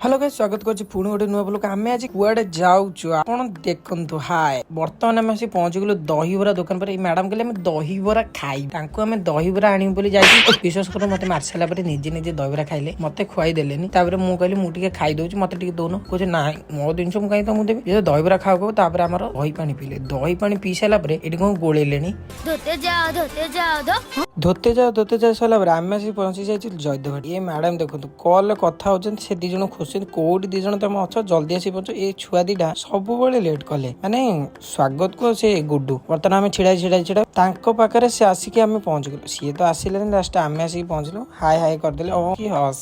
Hello guys स्वागत करछि पुणी गोटे नुआ ब्लॉग आमे आज कुआडे जाउछु आपण देखंतु हाय वर्तमान आमे आसी पहुंच गेलु दहीबरा दुकान पर मैडम कहले हम दहीबरा खाई तांको आमे दहीबरा आनी बोली जाई विश्वास करो मते मारसाला पर निजे निजे दहीबरा खाइले मते खुआई देलेनी तापर मु कहली मु टिके खाई दोछु मते टिके दोनो कोजे नाही मो दिनस मु काई त मु देबी जे दहीबरा खाओ तापर हमर दही पानी पीले दही पानी पी साला पर एटी को गोळेलेनी धोते जाओ साला पर आमे आसी पहुंची जाई जयदेव ये मैडम देखंतु कॉल कथा होजन से दी जण खुशी कोडी दी जण तुम अछ जल्दी आसी पहुंचो ए छुआ दीटा सब बेले लेट कले माने स्वागत को से गुड्डू बर्तन आमे छिड़ा तांको पाखरे से आसिके आमे पहुंच गेलु सी तो आसिले लास्ट आमे आसी पहुंचलु हाय हाय कर देले ओ की हस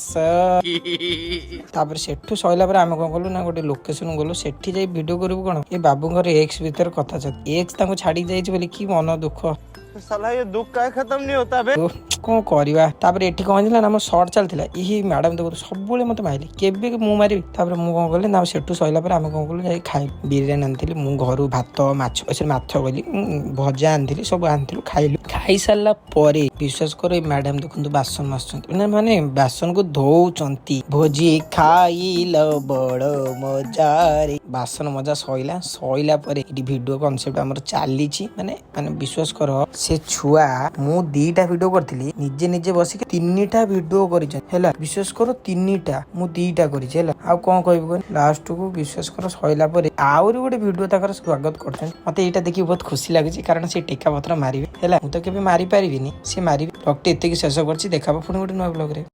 तापर सेठू सइला पर आमे कोन कलु ना गोटे लोकेशन गलु सेठी जाई वीडियो करबु कोन ए बाबूंगर एक्स भीतर कथा छ एक्स तांको छाडी जाई छ बोली की मन दुख साला ये दुख का खत्म नहीं होता बे कौन करवा तापर एठी कौन ना मोर सर्ट चलता यही मैडम देखो सब मत माइले केबे मु मारि तापर मु कौन कली ना सेठू सइला पर आमे कौन कलु जाई खाइ बिरयानी आनथिली मु घरु भात माछ एसे माछ गली भजा आनथिली सब आनथिलु खाइलु खाइ साला परे विश्वास करो मैडम देखंतु बासन मासचंती माने बासन को धोउचंती भोजी खाइल बड़ मजा रे बासन मजा सइला परे एठी वीडियो कांसेप्ट हमर चाली छी माने विश्वास करो से छुआ मु दीटा वीडियो करथिली निजे निजे बसी के तीनटा वीडियो करिछ हैला विश्वास करो तीनटा मु दीटा करिछ हैला आ कोन कहबो कोन लास्ट को विश्वास करो सइला परे आउरी गोटे वीडियो ताकर स्वागत करथन मते एटा देखि बहुत खुशी लागे कारण से टेका पत्र मारिबे हैला मु तो केबे मारि पारिबिनी से मारिबे भक्ति एते की शेष करछि देखाबो पुनी गोटे नय ब्लॉग रे।